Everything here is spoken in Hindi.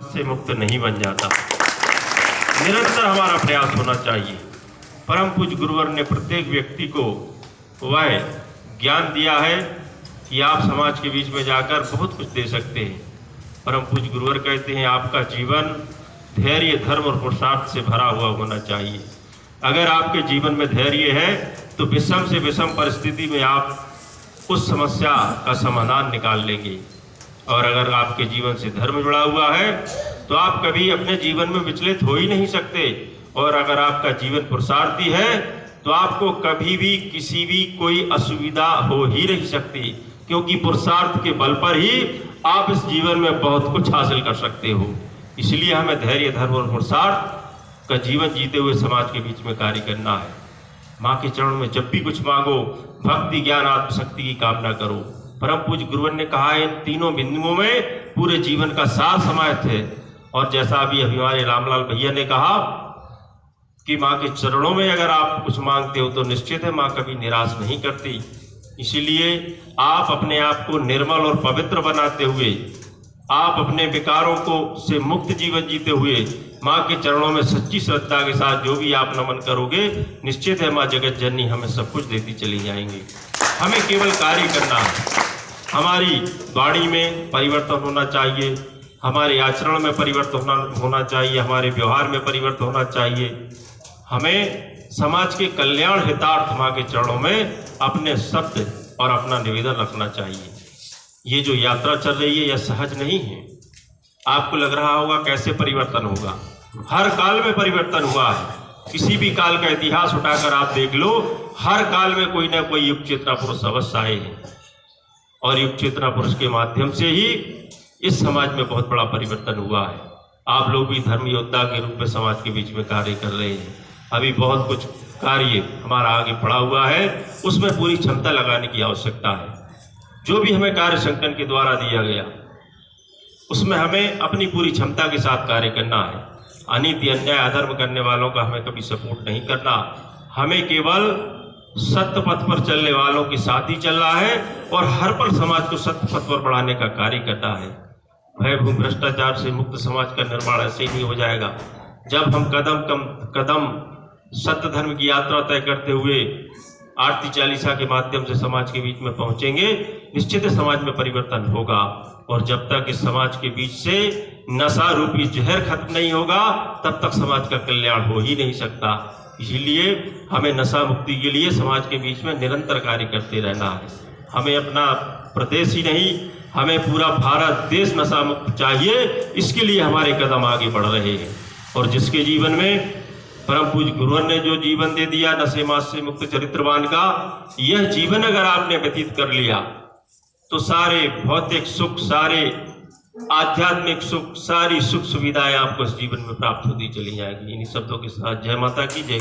से मुक्त नहीं बन जाता। निरंतर हमारा प्रयास होना चाहिए। परम पूज्य गुरुवर ने प्रत्येक व्यक्ति को वह ज्ञान दिया है कि आप समाज के बीच में जाकर बहुत कुछ दे सकते हैं। परम पूज्य गुरुवर कहते हैं आपका जीवन धैर्य, धर्म और पुरुषार्थ से भरा हुआ होना चाहिए। अगर आपके जीवन में धैर्य है तो विषम से विषम परिस्थिति में आप उस समस्या का समाधान निकाल लेंगे। और अगर आपके जीवन से धर्म जुड़ा हुआ है तो आप कभी अपने जीवन में विचलित हो ही नहीं सकते। और अगर आपका जीवन पुरुषार्थी है तो आपको कभी भी किसी भी कोई असुविधा हो ही नहीं सकती, क्योंकि पुरुषार्थ के बल पर ही आप इस जीवन में बहुत कुछ हासिल कर सकते हो। इसलिए हमें धैर्य, धर्म और पुरुषार्थ का जीवन जीते हुए समाज के बीच में कार्य करना है। माँ के चरणों में जब भी कुछ मांगो, भक्ति, ज्ञान, आत्मशक्ति की कामना करो। परम पूज्य गुरुवर ने कहा है इन तीनों बिंदुओं में पूरे जीवन का सार समाहित है। और जैसा अभी हमारे रामलाल भैया ने कहा कि माँ के चरणों में अगर आप कुछ मांगते हो तो निश्चित है माँ कभी निराश नहीं करती। इसीलिए आप अपने आप को निर्मल और पवित्र बनाते हुए, आप अपने विकारों को से मुक्त जीवन जीते हुए माँ के चरणों में सच्ची श्रद्धा के साथ जो भी आप नमन करोगे, निश्चित है माँ जगत जननी हमें सब कुछ देती चली जाएंगी। हमें केवल कार्य करना है। हमारी वाणी में परिवर्तन होना चाहिए, हमारे आचरण में परिवर्तन होना चाहिए, हमारे व्यवहार में परिवर्तन होना चाहिए। हमें समाज के कल्याण हितार्थ माँ के चरणों में अपने शब्द और अपना निवेदन रखना चाहिए। ये जो यात्रा चल रही है यह सहज नहीं है। आपको लग रहा होगा कैसे परिवर्तन होगा। हर काल में परिवर्तन हुआ है। किसी भी काल का इतिहास उठाकर आप देख लो, हर काल में कोई ना कोई युग चेतना पुरुष अवश्य आए हैं। और युग चेतना पुरुष के माध्यम से ही इस समाज में बहुत बड़ा परिवर्तन हुआ है। आप लोग भी धर्म योद्धा के रूप में समाज के बीच में कार्य कर रहे हैं। अभी बहुत कुछ कार्य हमारा आगे पड़ा हुआ है, उसमें पूरी क्षमता लगाने की आवश्यकता है। जो भी हमें कार्य संगठन के द्वारा दिया गया उसमें हमें अपनी पूरी क्षमता के साथ कार्य करना है। अनीति, अन्याय, अधर्म करने वालों का हमें कभी सपोर्ट नहीं करना। हमें केवल सत्य पथ पर चलने वालों के साथ ही चलना है और हर पल समाज को सत्य पथ पर बढ़ाने का कार्य करना है। भय, भूमि, भ्रष्टाचार से मुक्त समाज का निर्माण ऐसे ही नहीं हो जाएगा। जब हम कदम सत्य धर्म की यात्रा तय करते हुए आरती चालीसा के माध्यम से समाज के बीच में पहुंचेंगे, निश्चित समाज में परिवर्तन होगा। और जब तक इस समाज के बीच से नशा रूपी जहर खत्म नहीं होगा तब तक समाज का कल्याण हो ही नहीं सकता। इसीलिए हमें नशा मुक्ति के लिए समाज के बीच में निरंतर कार्य करते रहना है। हमें अपना प्रदेश ही नहीं, हमें पूरा भारत देश नशा मुक्त चाहिए। इसके लिए हमारे कदम आगे बढ़ रहे हैं। और जिसके जीवन में परम पूज्य गुरुवर ने जो जीवन दे दिया नशे मास से मुक्त चरित्रवान का, यह जीवन अगर आपने व्यतीत कर लिया तो सारे भौतिक सुख, सारे आध्यात्मिक सुख, सारी सुख सुविधाएं आपको इस जीवन में प्राप्त होती चली जाएगी। इन्हीं शब्दों के साथ जय माता की जय।